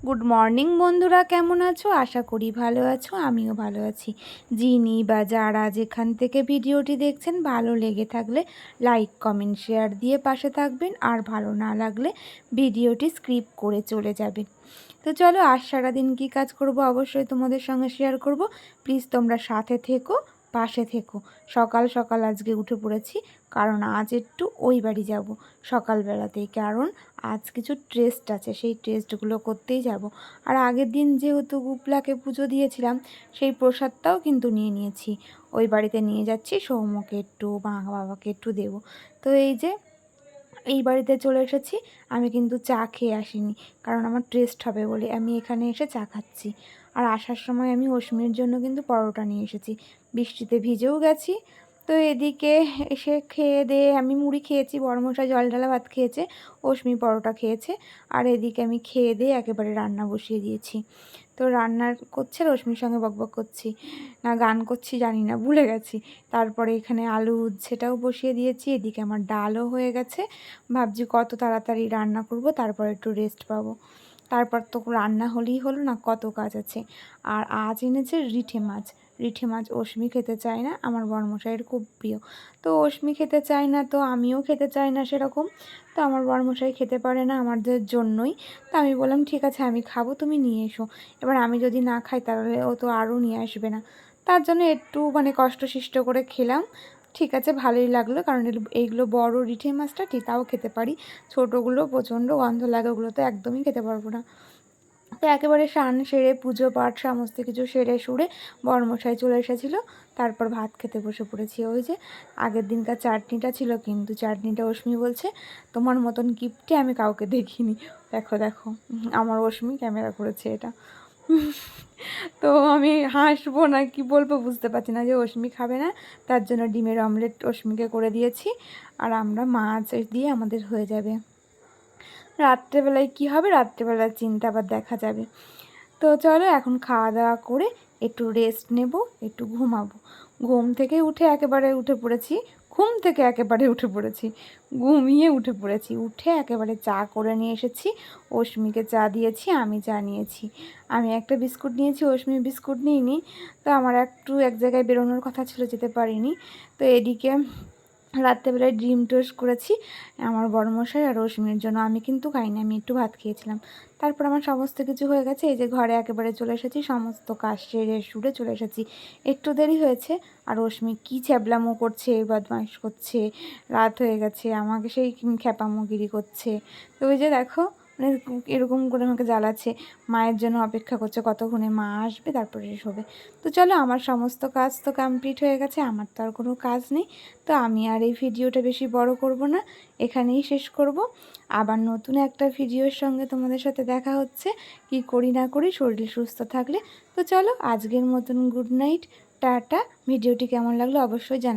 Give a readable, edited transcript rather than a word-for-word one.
Good morning বন্ধুরা, কেমন আছো? আশা করি ভালো আছো, আমিও ভালো আছি। যিনি বা যারা যেখান থেকে ভিডিওটি দেখছেন, ভালো লেগে থাকলে লাইক কমেন্ট শেয়ার দিয়ে পাশে থাকবেন, আর ভালো না লাগলে ভিডিওটি স্কিপ করে চলে যাবেন। তো চলো, আজ সারাদিন কী কাজ করব অবশ্যই তোমাদের সঙ্গে শেয়ার করব। প্লিজ তোমরা সাথে থেকো, পাশে থেকো। সকাল সকাল আজকে উঠে পড়েছি, কারণ আজ একটু ওই বাড়ি যাব সকালবেলাতেই, কারণ আজ কিছু টেস্ট আছে, সেই টেস্টগুলো করতেই যাব। আর আগের দিন যেহেতু গুপলাকে পুজো দিয়েছিলাম, সেই প্রসাদটাও কিন্তু নিয়ে নিয়েছি। ওই বাড়িতে নিয়ে যাচ্ছি, সৌম্যকে একটু, মা বাবাকে একটু দেবো। তো এই বাড়িতে চলে এসেছি। আমি কিন্তু চা খেয়ে আসিনি, কারণ আমার টেস্ট হবে বলে আমি এখানে এসে চা খাচ্ছি। আর আসার সময় আমি অশ্মির জন্য কিন্তু পরোটা নিয়ে এসেছি, বৃষ্টিতে ভিজেও গেছি। তো এদিকে এসে খেয়ে দিয়ে আমি মুড়ি খেয়েছি, বড়মশাই জল ঢালা ভাত খেয়েছে, অশ্মি পরোটা খেয়েছে। আর এদিকে আমি খেয়ে দিয়ে একেবারে রান্না বসিয়ে দিয়েছি। তো রান্নার করছে, রশ্মির সঙ্গে বকবক করছি না গান করছি জানি না, ভুলে গেছি। তারপরে এখানে আলু উচ্ছেটাও বসিয়ে দিয়েছি, এদিকে আমার ডালও হয়ে গেছে। ভাবছি কত তাড়াতাড়ি রান্না করব, তারপর একটু রেস্ট পাবো। তারপর তো রান্না হলেই হলো না, কত কাজ আছে। আর আজ এনেছে রিঠে মাছ। রিঠে মাছ অশ্মি খেতে চায় না, আমার বড়মশাইয়ের খুব প্রিয়। তো অশ্মি খেতে চায় না, তো আমিও খেতে চাই না সেরকম। তো আমার বড়মশাই খেতে পারে না আমাদের জন্যই। তো আমি বললাম ঠিক আছে, আমি খাবো, তুমি নিয়ে এসো। এবার আমি যদি না খাই তাহলে ও তো আরও নিয়ে আসবে না। তার জন্য একটু কষ্টসিষ্ট করে খেলাম। ঠিক আছে, ভালোই লাগলো, কারণ এইগুলো বড় রিঠে মাছটা ঠিক তাও খেতে পারি। ছোটোগুলো প্রচণ্ড গন্ধ লাগে, ওগুলো তো একদমই খেতে পারবো না। তো একেবারে স্নান সেরে পুজো পাঠ সমস্ত কিছু সেরে সুরে বড়মশাই চলে এসেছিলো। তারপর ভাত খেতে বসে পড়েছি। ওই যে আগের দিনকার চাটনিটা ছিল, কিন্তু চাটনিটা অশ্মি বলছে তোমার মতন কিপটে আমি কাউকে দেখিনি। দেখো দেখো, আমার অশ্মি ক্যামেরা করেছে এটা। তো আমি হাসবো না কি বলবো বুঝতে পারছি না, যে অশ্মি খাবে না, তার জন্য ডিমের অমলেট অশ্মিকে করে দিয়েছি। আর আমরা মাছ দিয়ে আমাদের হয়ে যাবে। রাত্রেবেলায় কি হবে, রাত্রেবেলার চিন্তা আবার দেখা যাবে। তো চলো, এখন খাওয়া দাওয়া করে একটু রেস্ট নেব, একটু ঘুমাবো। ঘুম থেকে উঠে একেবারে উঠে পড়েছি, ঘুম থেকে একেবারে উঠে পড়েছি, ঘুমিয়ে উঠে পড়েছি। উঠে একেবারে চা করে নিয়ে এসেছি, অশ্মিকে চা দিয়েছি, আমি চা নিয়েছি। আমি একটা বিস্কুট নিয়েছি, অশ্মি বিস্কুট নিইনি। তো আমার একটু এক জায়গায় বেরোনোর কথা ছিল, যেতে পারিনি। তো এদিকে রাত্রেবেলায় ডিম টোস্ট করেছি আমার বড়মশাই আর রশ্মির জন্য। আমি কিন্তু খাইনি, আমি একটু ভাত খেয়েছিলাম। তারপর আমার সমস্ত কিছু হয়ে গেছে, এই যে ঘরে একেবারে চলে এসেছি, সমস্ত কাজ সেরে সুরে চলে এসেছি। একটু দেরি হয়েছে। আর রশ্মি কী ছ্যাবলামো করছে, বদমাইশ করছে, রাত হয়ে গেছে, আমাকে সেই খ্যাপামোগিরি করছে। তো ওই যে দেখো, এরকম করে আমাকে জ্বালাচ্ছে, মায়ের জন্য অপেক্ষা করছে, কতক্ষণে মা আসবে তারপরে শেষ হবে। তো চলো, আমার সমস্ত কাজ তো কমপ্লিট হয়ে গেছে, আমার তো আর কোনো কাজ নেই। তো আমি আর এই ভিডিওটা বেশি বড় করব না, এখানেই শেষ করব। আবার নতুন একটা ভিডিওর সঙ্গে তোমাদের সাথে দেখা হচ্ছে, কি করি না করি, শরীর সুস্থ থাকলে। তো চলো, আজকের মতন গুড নাইট, টাটা। ভিডিওটি কেমন লাগলো অবশ্যই জানাবে।